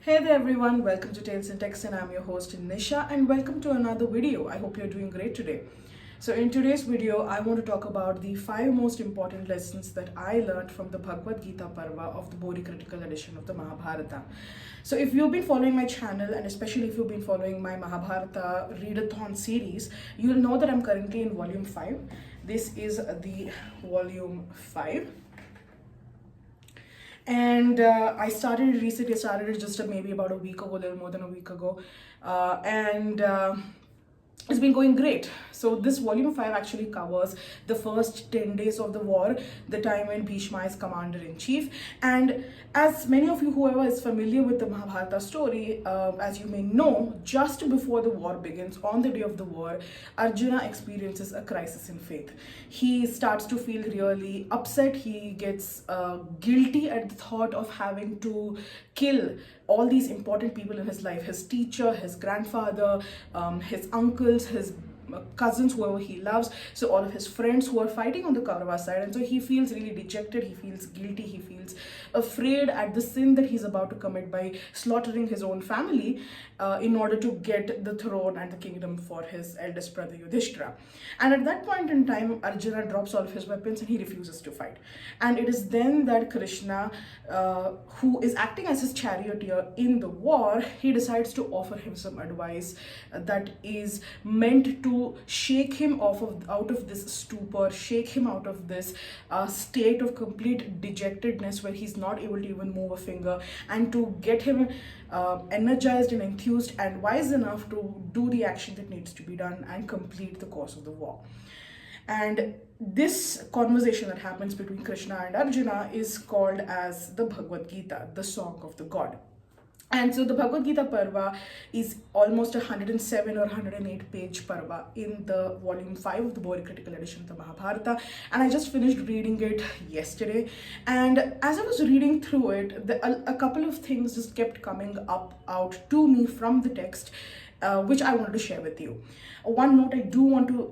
Hey there everyone, welcome to Tales in Text and I'm your host Nisha and welcome to another video. I hope you're doing great today. So in today's video, I want to talk about the 5 most important lessons that I learned from the Bhagavad Gita Parva of the BORI critical edition of the Mahabharata. So if you've been following my channel and especially if you've been following my Mahabharata readathon series, you'll know that I'm currently in volume 5. This is the volume 5. And I started it recently. I started it just maybe about a week ago, a little more than a week ago. And it's been going great. So this volume 5 actually covers the first 10 days of the war, the time when Bhishma is commander-in-chief. And as many of you, whoever is familiar with the Mahabharata story, as you may know, just before the war begins, on the day of the war, Arjuna experiences a crisis in faith. He starts to feel really upset. He gets guilty at the thought of having to kill all these important people in his life: his teacher, his grandfather, his uncles, his cousins, whoever he loves, so all of his friends who are fighting on the Kaurava side. And so he feels really dejected, he feels guilty, he feels afraid at the sin that he's about to commit by slaughtering his own family in order to get the throne and the kingdom for his eldest brother Yudhishthira. And at that point in time, Arjuna drops all of his weapons and he refuses to fight. And it is then that Krishna, who is acting as his charioteer in the war, he decides to offer him some advice that is meant to shake him out of this stupor, shake him out of this state of complete dejectedness where he's not able to even move a finger, and to get him energized and enthused and wise enough to do the action that needs to be done and complete the course of the war. And this conversation that happens between Krishna and Arjuna is called as the Bhagavad Gita, the Song of the God. And so the Bhagavad Gita Parva is almost 107 or 108 page Parva in the volume 5 of the BORI critical edition of the Mahabharata. And I just finished reading it yesterday. And as I was reading through it, a couple of things just kept coming out to me from the text, which I wanted to share with you. One note I do want to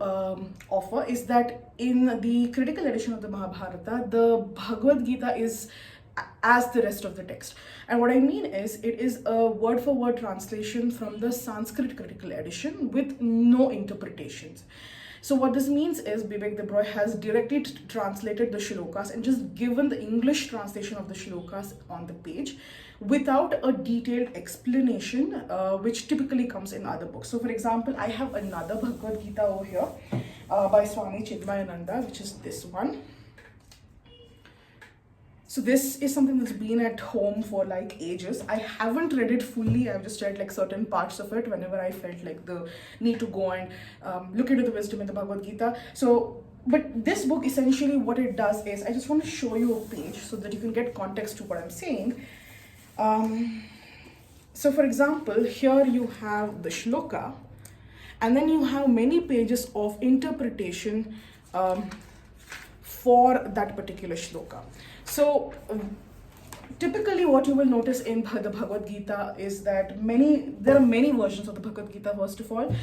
offer is that in the critical edition of the Mahabharata, the Bhagavad Gita is as the rest of the text. And what I mean is, it is a word-for-word translation from the Sanskrit critical edition with no interpretations. So what this means is Bibek Debroy has directly translated the shlokas and just given the English translation of the shlokas on the page without a detailed explanation, which typically comes in other books. So for example, I have another Bhagavad Gita over here by Swami Chinmayananda, which is this one. So this is something that's been at home for like ages. I haven't read it fully. I've just read like certain parts of it whenever I felt like the need to go and look into the wisdom in the Bhagavad Gita. So, but this book essentially what it does is, I just want to show you a page so that you can get context to what I'm saying. So for example, here you have the shloka, and then you have many pages of interpretation for that particular shloka. So typically what you will notice in the Bhagavad Gita is that there are many versions of the Bhagavad Gita, first of all,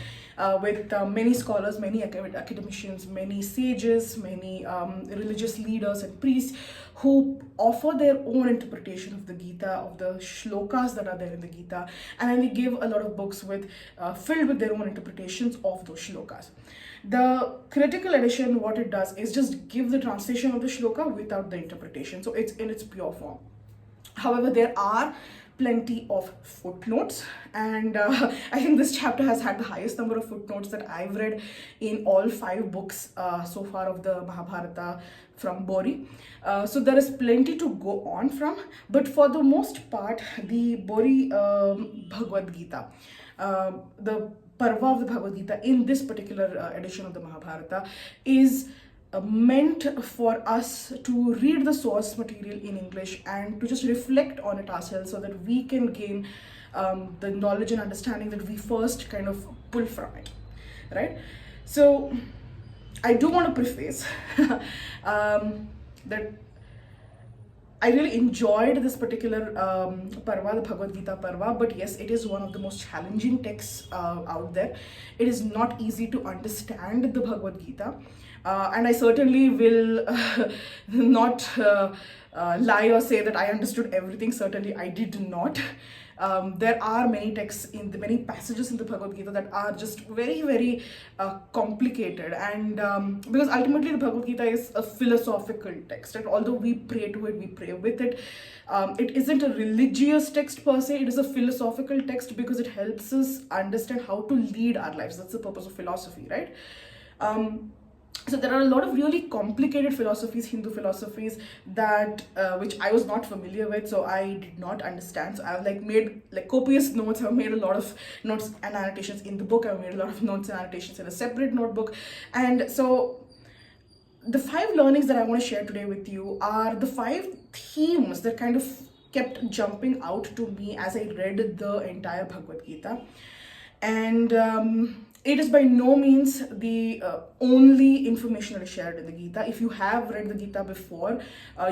with many scholars, many academicians, many sages, many religious leaders and priests who offer their own interpretation of the Gita, of the shlokas that are there in the Gita, and then they give a lot of books filled with their own interpretations of those shlokas. The critical edition, what it does is just give the translation of the shloka without the interpretation. So it's in its pure form. However, there are plenty of footnotes, and I think this chapter has had the highest number of footnotes that I've read in all 5 books so far of the Mahabharata from BORI. So there is plenty to go on from, but for the most part, the BORI Bhagavad Gita, the Parva of the Bhagavad Gita in this particular edition of the Mahabharata is meant for us to read the source material in English and to just reflect on it ourselves so that we can gain the knowledge and understanding that we first kind of pull from it, right? So I do want to preface that I really enjoyed this particular Parva, the Bhagavad Gita Parva, but yes, it is one of the most challenging texts out there. It is not easy to understand the Bhagavad Gita, and I certainly will not lie or say that I understood everything. Certainly I did not. There are many texts in the many passages in the Bhagavad Gita that are just very, very complicated, and because ultimately the Bhagavad Gita is a philosophical text, and although we pray to it, we pray with it, it isn't a religious text per se. It is a philosophical text because it helps us understand how to lead our lives. That's the purpose of philosophy, right? So there are a lot of really complicated philosophies, Hindu philosophies, that which I was not familiar with, so I did not understand. So I've made copious notes. I've made a lot of notes and annotations in the book. I've made a lot of notes and annotations in a separate notebook. And so the 5 learnings that I want to share today with you are the 5 themes that kind of kept jumping out to me as I read the entire Bhagavad Gita. And it is by no means the only information that is shared in the Gita. If you have read the Gita before,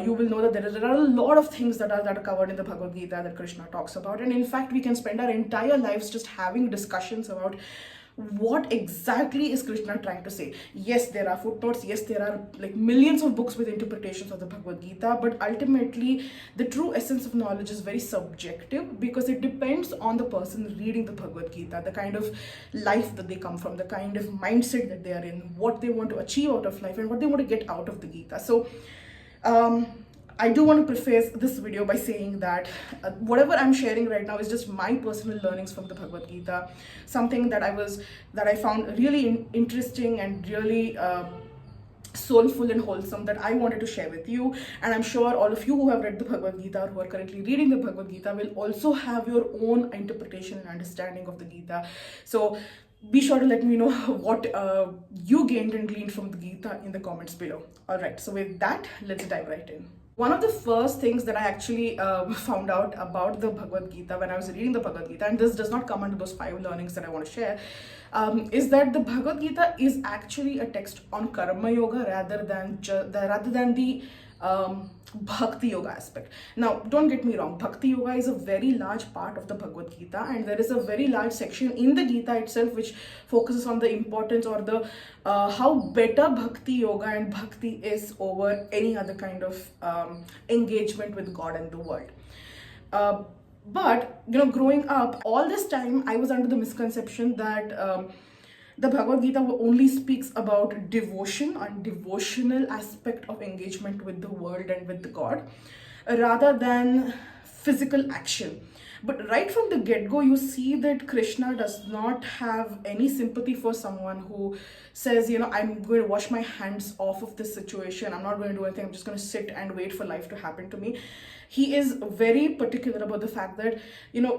you will know that there are a lot of things that are covered in the Bhagavad Gita that Krishna talks about. And in fact, we can spend our entire lives just having discussions about what exactly is Krishna trying to say. Yes, there are footnotes. Yes, there are millions of books with interpretations of the Bhagavad Gita, but ultimately the true essence of knowledge is very subjective, because it depends on the person reading the Bhagavad Gita, the kind of life that they come from, the kind of mindset that they are in, what they want to achieve out of life, and what they want to get out of the Gita. So I do want to preface this video by saying that whatever I'm sharing right now is just my personal learnings from the Bhagavad Gita, something that I found really interesting and really soulful and wholesome, that I wanted to share with you. And I'm sure all of you who have read the Bhagavad Gita or who are currently reading the Bhagavad Gita will also have your own interpretation and understanding of the Gita. So be sure to let me know what you gained and gleaned from the Gita in the comments below. Alright, so with that, let's dive right in. One of the first things that I actually found out about the Bhagavad Gita when I was reading the Bhagavad Gita, and this does not come under those 5 learnings that I want to share, is that the Bhagavad Gita is actually a text on Karma Yoga rather than the Bhakti Yoga aspect. Now, don't get me wrong, Bhakti Yoga is a very large part of the Bhagavad Gita, and there is a very large section in the Gita itself which focuses on the importance or the how better Bhakti Yoga and Bhakti is over any other kind of engagement with God and the world. But growing up, all this time I was under the misconception that the Bhagavad Gita only speaks about devotion and devotional aspect of engagement with the world and with the God, rather than physical action. But right from the get-go, you see that Krishna does not have any sympathy for someone who says, I'm going to wash my hands off of this situation. I'm not going to do anything. I'm just going to sit and wait for life to happen to me. He is very particular about the fact that,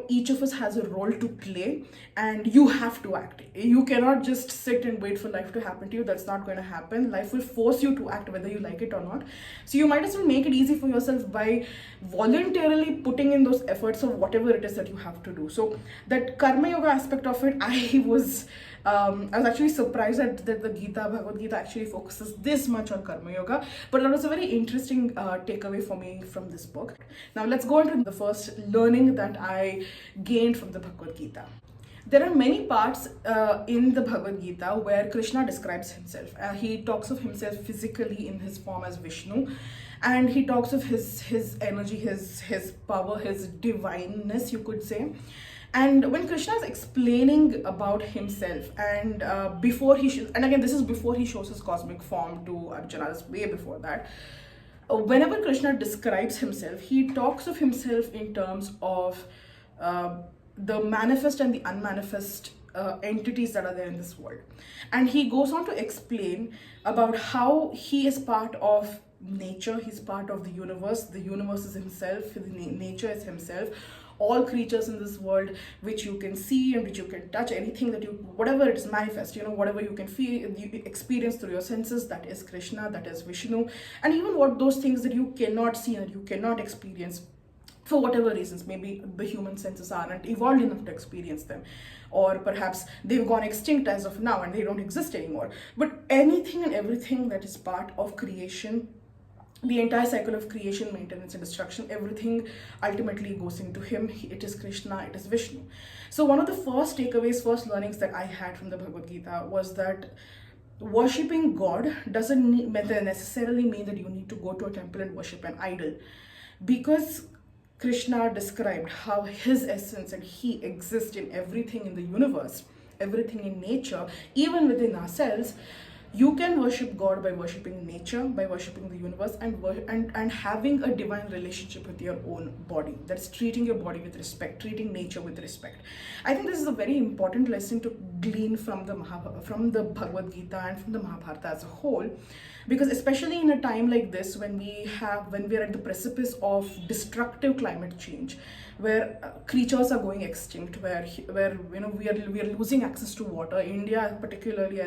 each of us has a role to play and you have to act. You cannot just sit and wait for life to happen to you. That's not going to happen. Life will force you to act whether you like it or not. So you might as well make it easy for yourself by voluntarily putting in those efforts of whatever it is that you have to do. So that Karma Yoga aspect of it, I was actually surprised that the Bhagavad Gita actually focuses this much on Karma Yoga. But that was a very interesting takeaway for me from this book. Now let's go into the first learning that I gained from the Bhagavad Gita. There are many parts in the Bhagavad Gita where Krishna describes himself. He talks of himself physically in his form as Vishnu, and he talks of his energy, his power, his divineness, you could say. And when Krishna is explaining about himself, and again, this is before he shows his cosmic form to Arjuna, this way before that. Whenever Krishna describes himself, he talks of himself in terms of the manifest and the unmanifest entities that are there in this world. And he goes on to explain about how he is part of nature, he's part of the universe is himself, nature is himself. All creatures in this world which you can see and which you can touch, anything that whatever it is manifest, whatever you can feel, you experience through your senses, that is Krishna, that is Vishnu. And even what those things that you cannot see and you cannot experience for whatever reasons, maybe the human senses aren't evolved enough to experience them, or perhaps they've gone extinct as of now and they don't exist anymore. But anything and everything that is part of creation, the entire cycle of creation, maintenance and destruction, everything ultimately goes into him. It is Krishna, it is Vishnu. So one of the first learnings that I had from the Bhagavad Gita was that worshipping God doesn't necessarily mean that you need to go to a temple and worship an idol. Because Krishna described how his essence and he exists in everything in the universe, everything in nature, even within ourselves. You can worship God by worshiping nature, by worshiping the universe, and having a divine relationship with your own body. That's treating your body with respect, treating nature with respect. I think this is a very important lesson to glean from the Bhagavad Gita and from the Mahabharata as a whole, because especially in a time like this, when we are at the precipice of destructive climate change, where creatures are going extinct, where we are losing access to water. India particularly,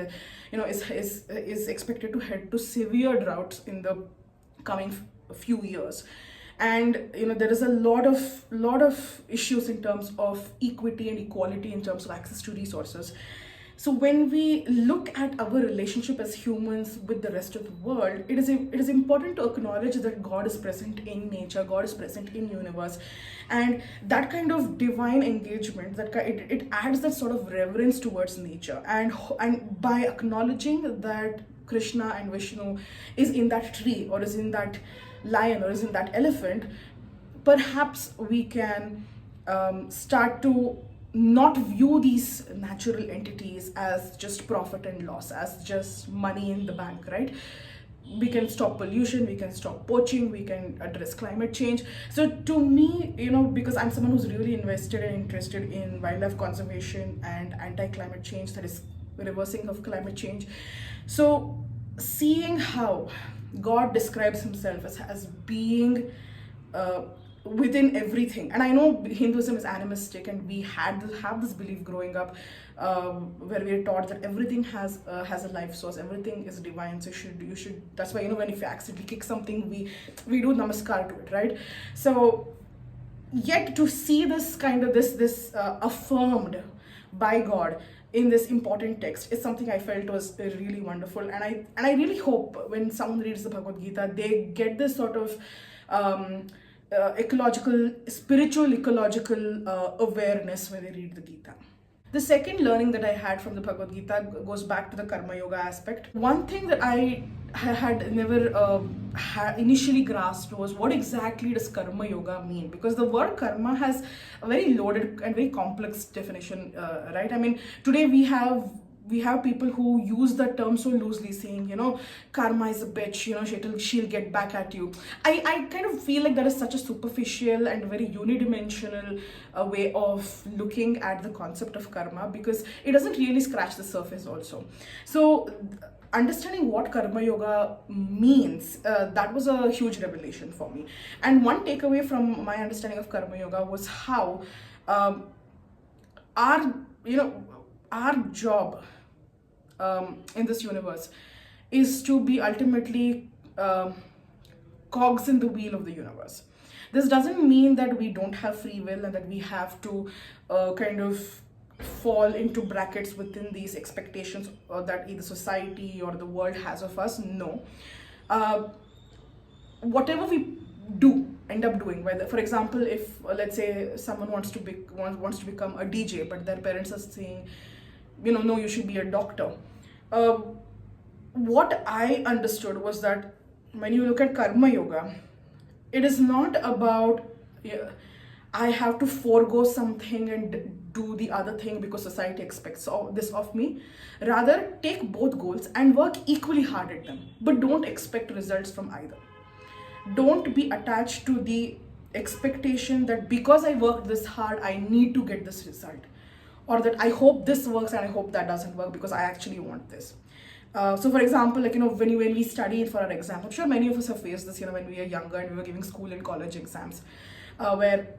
is expected to head to severe droughts in the coming few years. And there is a lot of issues in terms of equity and equality in terms of access to resources. So when we look at our relationship as humans with the rest of the world, it is important to acknowledge that God is present in nature, God is present in universe, and that kind of divine engagement, it adds that sort of reverence towards nature. And by acknowledging that Krishna and Vishnu is in that tree, or is in that lion, or is in that elephant, perhaps we can start to not view these natural entities as just profit and loss, as just money in the bank, right? We can stop pollution, we can stop poaching, we can address climate change. So to me, because I'm someone who's really invested and interested in wildlife conservation and anti-climate change, that is reversing of climate change. So seeing how God describes himself as being within everything. And I know Hinduism is animistic, and we have this belief growing up, where we are taught that everything has a life source, everything is divine. So you should. That's why when if you accidentally kick something, we do namaskar to it, right? So yet to see this kind of this affirmed by God in this important text is something I felt was really wonderful. And I really hope when someone reads the Bhagavad Gita, they get this sort of spiritual ecological awareness when they read the Gita. The second learning that I had from the Bhagavad Gita goes back to the Karma Yoga aspect. One thing that I had never initially grasped was, what exactly does Karma Yoga mean? Because the word karma has a very loaded and very complex definition, right? I mean, today we have people who use that term so loosely, saying, karma is a bitch, she'll get back at you. I kind of feel like that is such a superficial and very unidimensional way of looking at the concept of karma, because it doesn't really scratch the surface also. So understanding what Karma Yoga means, that was a huge revelation for me. And one takeaway from my understanding of Karma Yoga was how our job in this universe is to be ultimately cogs in the wheel of the universe. This doesn't mean that we don't have free will and that we have to kind of fall into brackets within these expectations that either society or the world has of us. No. Whatever we end up doing, whether, for example, if let's say someone wants to become a DJ, but their parents are saying, no, you should be a doctor. What I understood was that when you look at Karma Yoga, it is not about I have to forego something and do the other thing because society expects this of me. Rather, take both goals and work equally hard at them, but don't expect results from either. Don't be attached to the expectation that because I worked this hard, I need to get this result, or that I hope this works and I hope that doesn't work because I actually want this. So for example, when we study for our exam, I'm sure many of us have faced this, when we are younger and we were giving school and college exams, where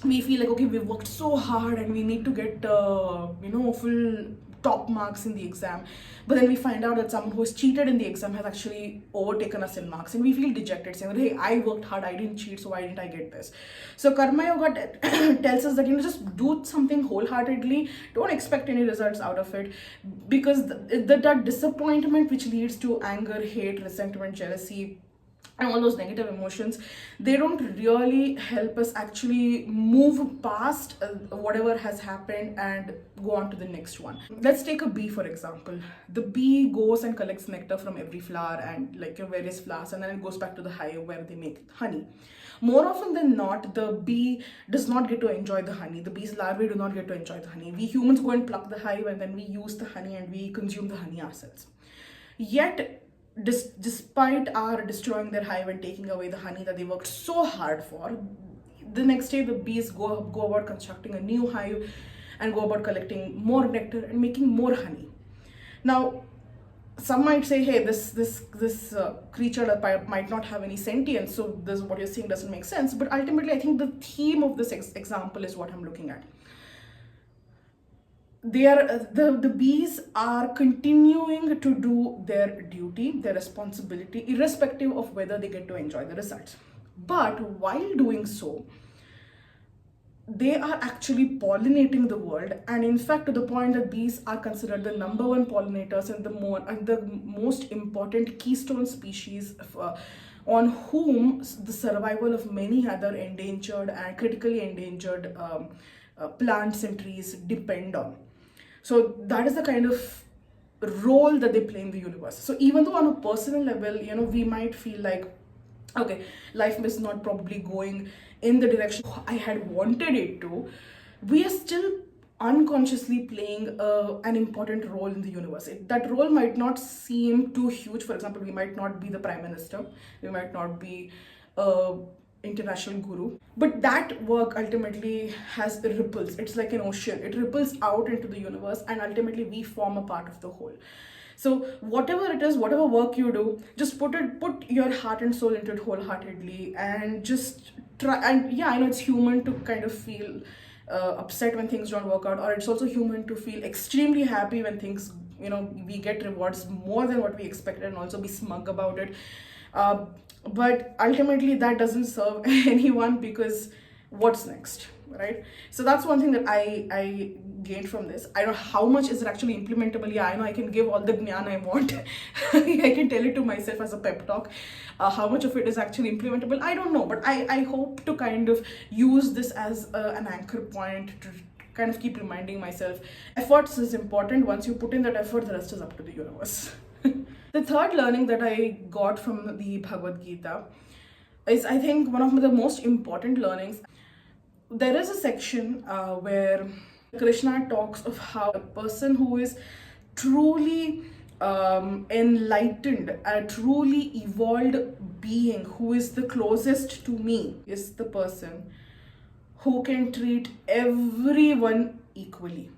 we feel like, okay, we've worked so hard and we need to get, full top marks in the exam. But then we find out that someone who has cheated in the exam has actually overtaken us in marks, and we feel dejected, saying, hey, I worked hard, I didn't cheat, so why didn't I get this? So Karma Yoga tells us that, just do something wholeheartedly, don't expect any results out of it, because that disappointment which leads to anger, hate, resentment, jealousy, and all those negative emotions, they don't really help us actually move past whatever has happened and go on to the next one. Let's take a bee for example. The bee goes and collects nectar from every flower and like your various flowers, and then it goes back to the hive where they make honey. More often than not, the bee does not get to enjoy the honey. The bee's larvae do not get to enjoy the honey. We humans go and pluck the hive, and then we use the honey and we consume the honey ourselves. Yet, despite our destroying their hive and taking away the honey that they worked so hard for, the next day the bees go about constructing a new hive and go about collecting more nectar and making more honey. Now, some might say, hey, this creature that might not have any sentience, so this what you're saying doesn't make sense. But ultimately, I think the theme of this example is what I'm looking at. The bees are continuing to do their duty, their responsibility, irrespective of whether they get to enjoy the results. But while doing so, they are actually pollinating the world, and in fact, to the point that bees are considered the number one pollinators and the most important keystone species on whom the survival of many other endangered and critically endangered plants and trees depend on. So that is the kind of role that they play in the universe. So even though on a personal level, we might feel like, okay, life is not probably going in the direction I had wanted it to, we are still unconsciously playing an important role in the universe. That role might not seem too huge. For example, we might not be the prime minister, we might not be international guru, but that work ultimately has ripples. It's like an ocean. It ripples out into the universe, and ultimately we form a part of the whole. So whatever it is, whatever work you do, just put your heart and soul into it wholeheartedly, and just try. And yeah, I know it's human to kind of feel upset when things don't work out, or it's also human to feel extremely happy when things, we get rewards more than what we expected, and also be smug about it. But ultimately that doesn't serve anyone, because what's next, right? So that's one thing that I gained from this. I don't know how much is it actually implementable. Yeah, I know I can give all the Jnana I want. I can tell it to myself as a pep talk. How much of it is actually implementable, I don't know, but I hope to kind of use this as an anchor point to kind of keep reminding myself efforts is important. Once you put in that effort, the rest is up to the universe. The third learning that I got from the Bhagavad Gita is, I think, one of the most important learnings. There is a section where Krishna talks of how a person who is truly enlightened, a truly evolved being, who is the closest to me, is the person who can treat everyone equally,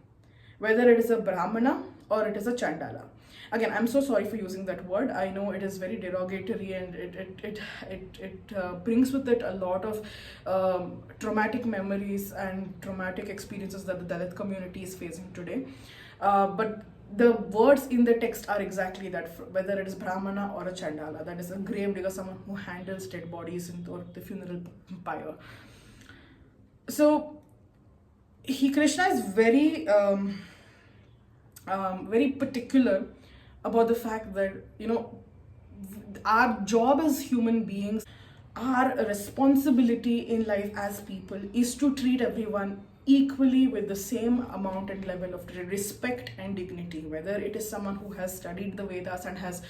whether it is a Brahmana or it is a Chandala. Again, I'm so sorry for using that word. I know it is very derogatory, and it brings with it a lot of traumatic memories and traumatic experiences that the Dalit community is facing today. But the words in the text are exactly that, whether it is Brahmana or a Chandala, that is a grave digger, someone who handles dead bodies in the funeral pyre. So Krishna is very very particular about the fact that, our job as human beings, our responsibility in life as people, is to treat everyone equally with the same amount and level of respect and dignity, whether it is someone who has studied the Vedas and has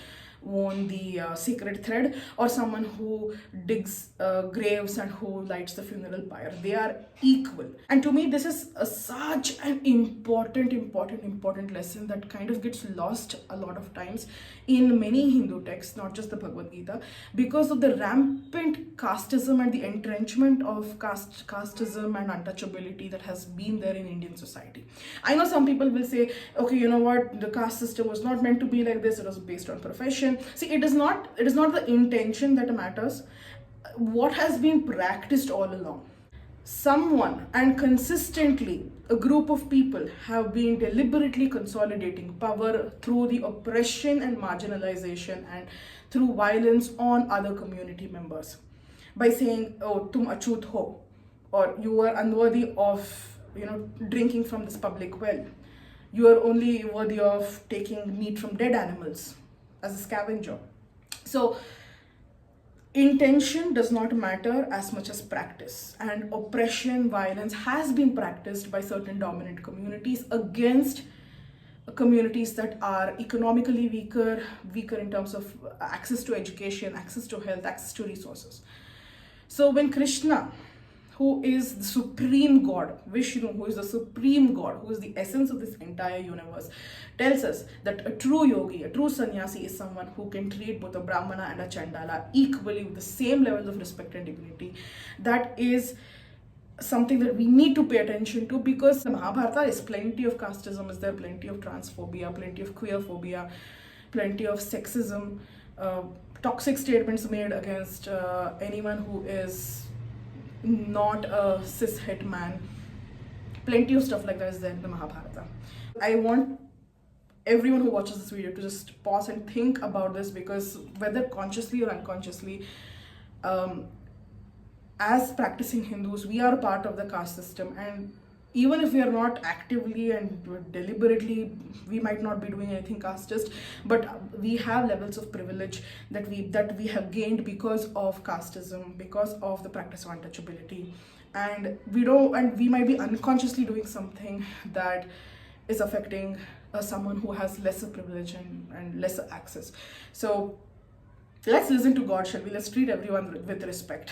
worn the sacred thread, or someone who digs graves and who lights the funeral pyre. They are equal. And to me, this is such an important lesson that kind of gets lost a lot of times in many Hindu texts, not just the Bhagavad Gita, because of the rampant casteism and the entrenchment of casteism and untouchability that has been there in Indian society. I know some people will say, okay, you know what, the caste system was not meant to be like this, it was based on profession. See, it is not the intention that matters. What has been practiced all along? Someone, and consistently, a group of people have been deliberately consolidating power through the oppression and marginalization and through violence on other community members by saying, oh, tum achut ho, or you are unworthy of drinking from this public well, you are only worthy of taking meat from dead animals as a scavenger. So intention does not matter as much as practice, and oppression, violence has been practiced by certain dominant communities against communities that are economically weaker in terms of access to education, access to health, access to resources. So when Krishna, who is the supreme God, Vishnu, who is the supreme God, who is the essence of this entire universe, tells us that a true yogi, a true sannyasi is someone who can treat both a brahmana and a chandala equally with the same levels of respect and dignity. That is something that we need to pay attention to, because the Mahabharata is plenty of casteism, is there plenty of transphobia, plenty of queerphobia, plenty of sexism, toxic statements made against anyone who is not a cis-het man. Plenty of stuff like that is there in the Mahabharata. I want everyone who watches this video to just pause and think about this, because whether consciously or unconsciously, as practicing Hindus, we are part of the caste system, and even if we are not actively and deliberately, we might not be doing anything casteist, but we have levels of privilege that we have gained because of casteism, because of the practice of untouchability, and we might be unconsciously doing something that is affecting someone who has lesser privilege and lesser access. So let's listen to God, shall we? Let's treat everyone with respect.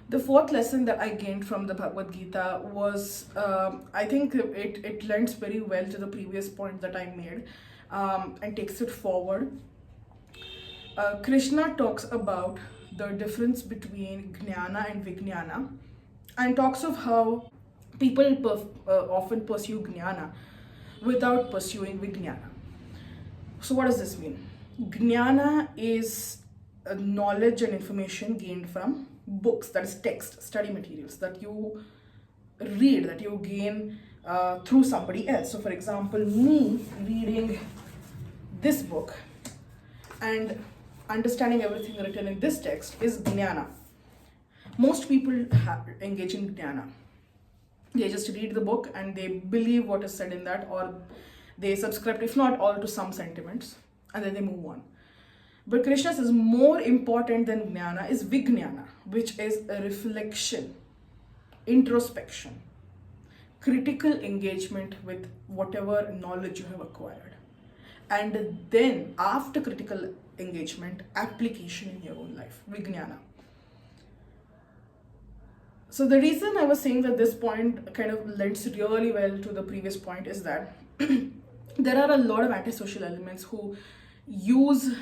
The fourth lesson that I gained from the Bhagavad Gita was, I think it lends very well to the previous point that I made, and takes it forward. Krishna talks about the difference between Jnana and Vijnana, and talks of how people often pursue Jnana without pursuing Vijnana. So what does this mean? Jnana is knowledge and information gained from books, that is text, study materials that you read, that you gain through somebody else. So for example, me reading this book and understanding everything written in this text is Jnana. Most people engage in Jnana. They just read the book and they believe what is said in that, or they subscribe, if not all, to some sentiments, and then they move on. But Krishna says more important than Jnana is Vijnana, which is a reflection, introspection, critical engagement with whatever knowledge you have acquired. And then, after critical engagement, application in your own life, Vijnana. So the reason I was saying that this point kind of lends really well to the previous point is that there are a lot of antisocial elements who use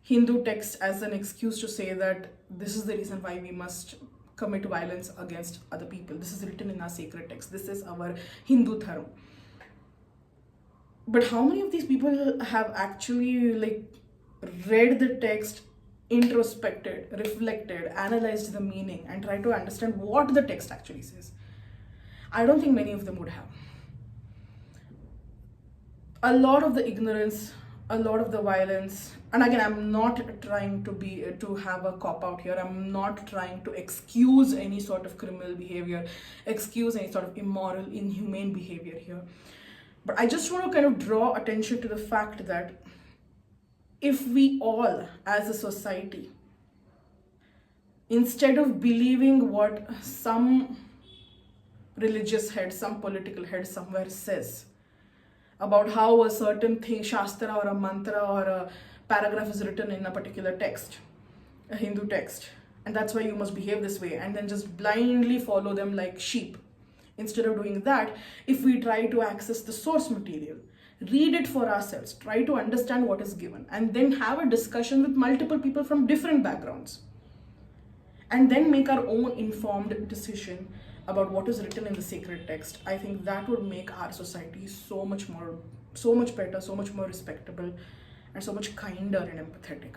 Hindu texts as an excuse to say that this is the reason why we must commit violence against other people. This is written in our sacred text. This is our Hindu dharma. But how many of these people have actually read the text, introspected, reflected, analyzed the meaning, and tried to understand what the text actually says? I don't think many of them would have. A lot of the ignorance, a lot of the violence, and again, I'm not trying to have a cop out here. I'm not trying to excuse any sort of criminal behavior, excuse any sort of immoral, inhumane behavior here. But I just want to kind of draw attention to the fact that if we all, as a society, instead of believing what some religious head, some political head somewhere says about how a certain thing, shastra or a mantra or a paragraph is written in a particular text, a Hindu text, and that's why you must behave this way, and then just blindly follow them like sheep. Instead of doing that, if we try to access the source material, read it for ourselves, try to understand what is given, and then have a discussion with multiple people from different backgrounds, and then make our own informed decision about what is written in the sacred text, I think that would make our society so much better, so much more respectable, and so much kinder and empathetic.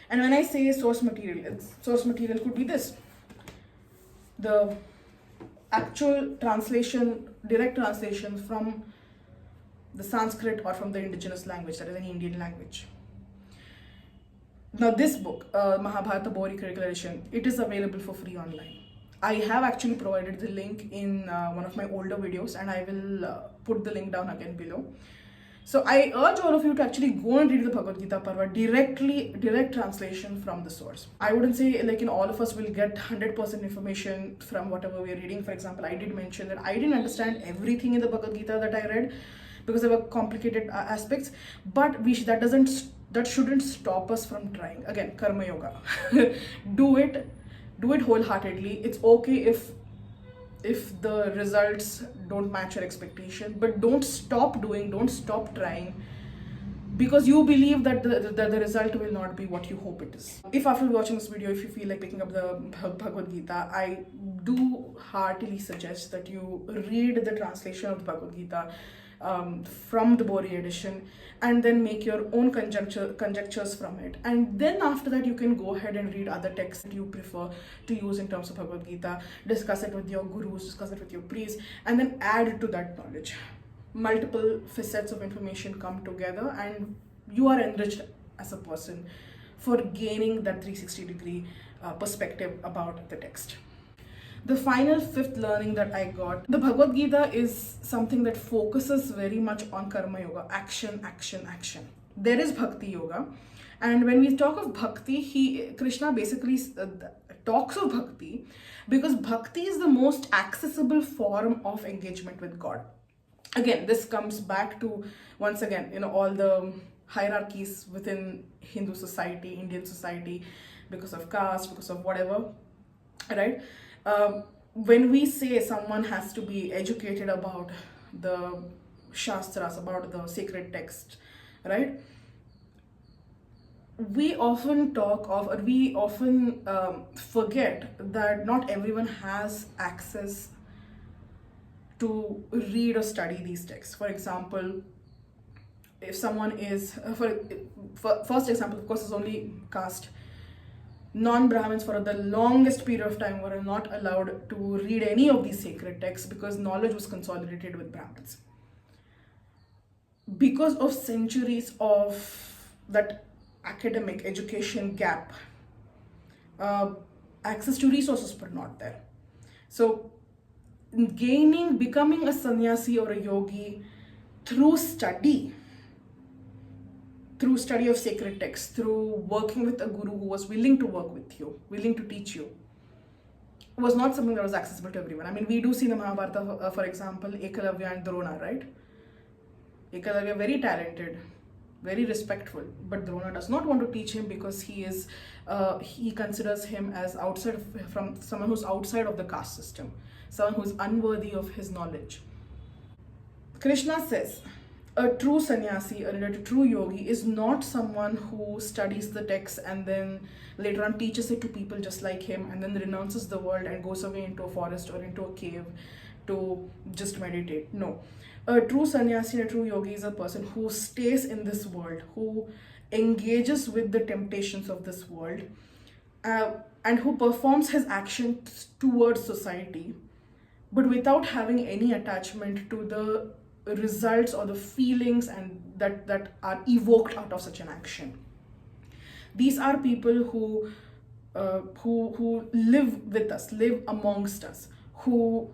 And when I say source material could be this: the actual translation, direct translation from the Sanskrit or from the indigenous language, that is an Indian language. Now this book, Mahabharata BORI Critical Edition, it is available for free online. I have actually provided the link in one of my older videos, and I will put the link down again below. So I urge all of you to actually go and read the Bhagavad Gita Parva direct translation from the source. I wouldn't say like all of us will get 100% information from whatever we're reading. For example, I did mention that I didn't understand everything in the Bhagavad Gita that I read because there were complicated aspects, but that shouldn't stop us from trying. Again, Karma Yoga. do it wholeheartedly. It's okay if the results don't match your expectation, but don't stop trying, because you believe that the result will not be what you hope it is. If after watching this video, if you feel like picking up the Bhagavad Gita, I do heartily suggest that you read the translation of the Bhagavad Gita from the BORI edition, and then make your own conjectures from it. And then after that, you can go ahead and read other texts that you prefer to use in terms of Bhagavad Gita, discuss it with your gurus, discuss it with your priests, and then add to that knowledge. Multiple facets of information come together, and you are enriched as a person for gaining that 360-degree perspective about the text. The final fifth learning that I got, the Bhagavad Gita is something that focuses very much on Karma Yoga, action, action, action. There is Bhakti Yoga, and when we talk of Bhakti, Krishna basically talks of Bhakti because Bhakti is the most accessible form of engagement with God. Again, this comes back to, once again, all the hierarchies within Hindu society, Indian society, because of caste, because of whatever, right? When we say someone has to be educated about the shastras, about the sacred text, right? We often forget that not everyone has access to read or study these texts. For example, if someone is, for first example, of course, is only caste. Non-Brahmins for the longest period of time were not allowed to read any of these sacred texts because knowledge was consolidated with Brahmins. Because of centuries of that academic education gap, access to resources were not there. So becoming a sannyasi or a yogi through study of sacred texts, through working with a guru who was willing to work with you, willing to teach you, was not something that was accessible to everyone. I mean, we do see the Mahabharata, for example, Ekalavya and Drona, right? Ekalavya, very talented, very respectful, but Drona does not want to teach him because he considers him as from someone who's outside of the caste system, someone who's unworthy of his knowledge. Krishna says, a true sannyasi, a true yogi is not someone who studies the text and then later on teaches it to people just like him and then renounces the world and goes away into a forest or into a cave to just meditate. No. A true sannyasi, a true yogi is a person who stays in this world, who engages with the temptations of this world, and who performs his actions towards society, but without having any attachment to the results or the feelings and that are evoked out of such an action. These are people who live with us, live amongst us, who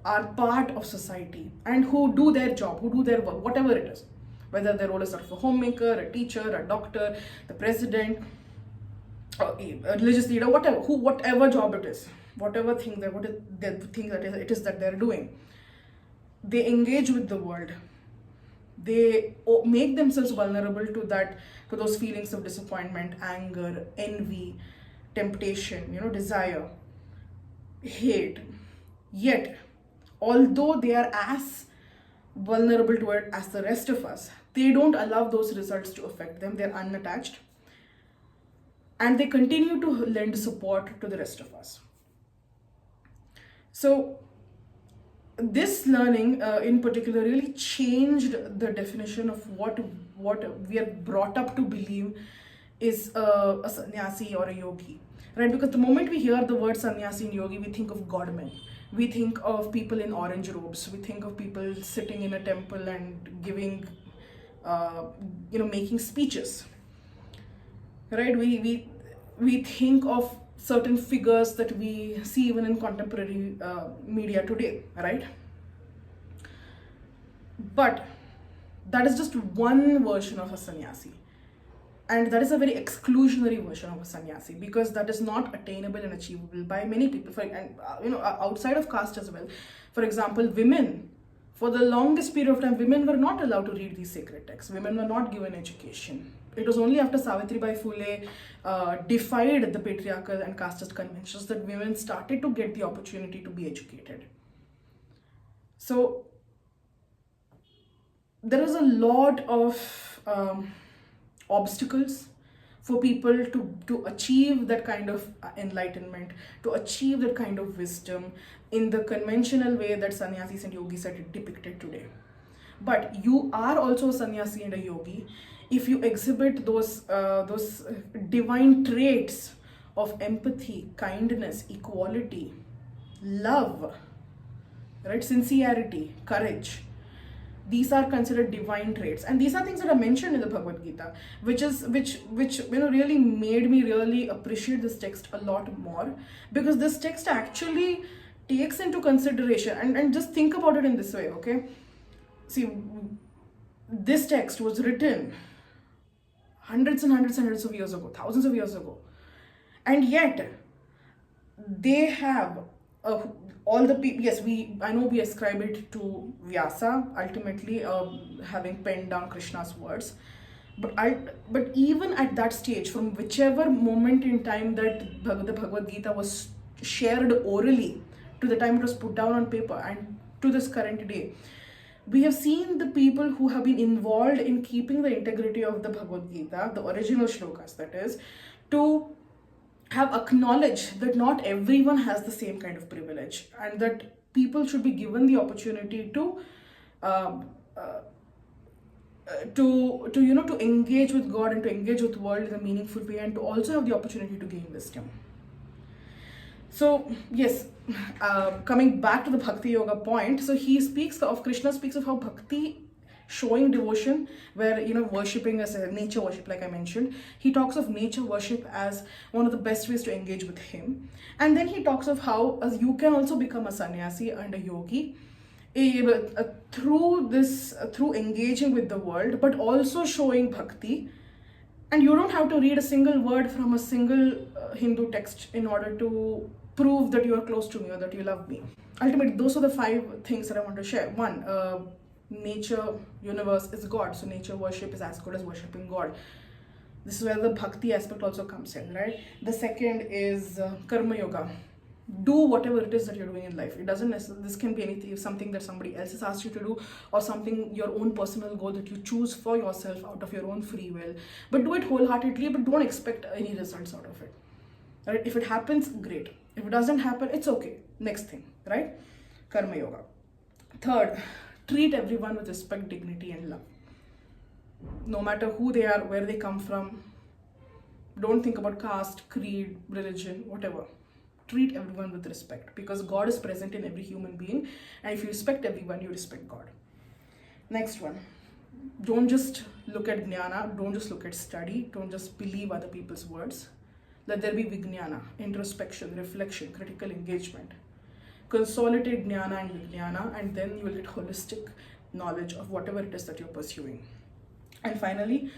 are part of society and who do their job, who do their work, whatever it is, whether their role is of a homemaker, a teacher, a doctor, the president, a religious leader, whatever job it is, whatever thing it is that they're doing. They engage with the world. They make themselves vulnerable to those feelings of disappointment, anger, envy, temptation, desire, hate. Yet, although they are as vulnerable to it as the rest of us, they don't allow those results to affect them. They're unattached. And they continue to lend support to the rest of us. So, this learning in particular really changed the definition of what we are brought up to believe is a sannyasi or a yogi, right? Because the moment we hear the word sannyasi and yogi, we think of godmen. We think of people in orange robes. We think of people sitting in a temple and giving, making speeches, right? We think of certain figures that we see even in contemporary media today, right? But that is just one version of a sannyasi. And that is a very exclusionary version of a sannyasi, because that is not attainable and achievable by many people. Outside of caste as well. For example, women, for the longest period of time, women were not allowed to read these sacred texts. Women were not given education. It was only after Savitribai Phule defied the patriarchal and casteist conventions that women started to get the opportunity to be educated. So there is a lot of obstacles for people to achieve that kind of enlightenment, to achieve that kind of wisdom in the conventional way that sannyasis and yogis are depicted today. But you are also a sannyasi and a yogi if you exhibit those divine traits of empathy, kindness, equality, love, right, sincerity, courage. These are considered divine traits, and these are things that are mentioned in the Bhagavad Gita, which really made me really appreciate this text a lot more, because this text actually takes into consideration, and just think about it in this way, okay? See, this text was written hundreds and hundreds and hundreds of years ago, thousands of years ago, and yet they have all the people. Yes, I know we ascribe it to Vyasa, ultimately having penned down Krishna's words, but even at that stage, from whichever moment in time that the Bhagavad Gita was shared orally to the time it was put down on paper and to this current day, we have seen the people who have been involved in keeping the integrity of the Bhagavad Gita, the original shlokas that is, to have acknowledged that not everyone has the same kind of privilege, and that people should be given the opportunity to engage with God and to engage with the world in a meaningful way, and to also have the opportunity to gain wisdom. So yes, coming back to the Bhakti Yoga point, so Krishna speaks of how bhakti, showing devotion, where worshipping as a nature worship, like I mentioned. He talks of nature worship as one of the best ways to engage with him, and then he talks of how you can also become a sannyasi and a yogi through engaging with the world, but also showing bhakti. And you don't have to read a single word from a single Hindu text in order to prove that you are close to me or that you love me. Ultimately, those are the 5 things that I want to share. One, nature, universe is God, so nature worship is as good as worshipping God. This is where the bhakti aspect also comes in, right? The second is karma yoga. Do whatever it is that you're doing in life. It doesn't necessarily, this can be anything, something that somebody else has asked you to do, or something, your own personal goal that you choose for yourself out of your own free will. But do it wholeheartedly, but don't expect any results out of it. Right? If it happens, great. If it doesn't happen, it's okay. Next thing, right? Karma yoga. Third, treat everyone with respect, dignity, and love. No matter who they are, where they come from. Don't think about caste, creed, religion, whatever. Treat everyone with respect, because God is present in every human being, and if you respect everyone, you respect God. Next one, don't just look at Jnana, don't just look at study, don't just believe other people's words. Let there be Vijnana, introspection, reflection, critical engagement. Consolidate Jnana and Vijnana, and then you will get holistic knowledge of whatever it is that you're pursuing. And finally,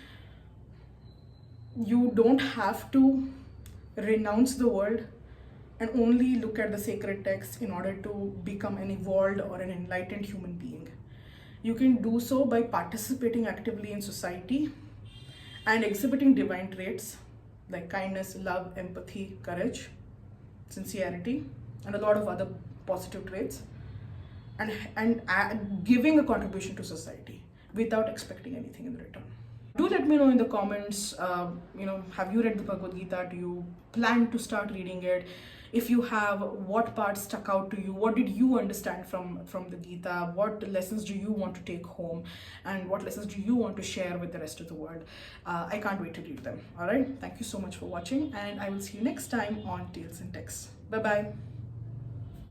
you don't have to renounce the world and only look at the sacred text in order to become an evolved or an enlightened human being. You can do so by participating actively in society and exhibiting divine traits like kindness, love, empathy, courage, sincerity, and a lot of other positive traits, and giving a contribution to society without expecting anything in return. Do let me know in the comments, have you read the Bhagavad Gita? Do you plan to start reading it? If you have, what parts stuck out to you? What did you understand from the Gita? What lessons do you want to take home? And what lessons do you want to share with the rest of the world? I can't wait to read them. All right. Thank you so much for watching, and I will see you next time on Tales and Texts. Bye-bye.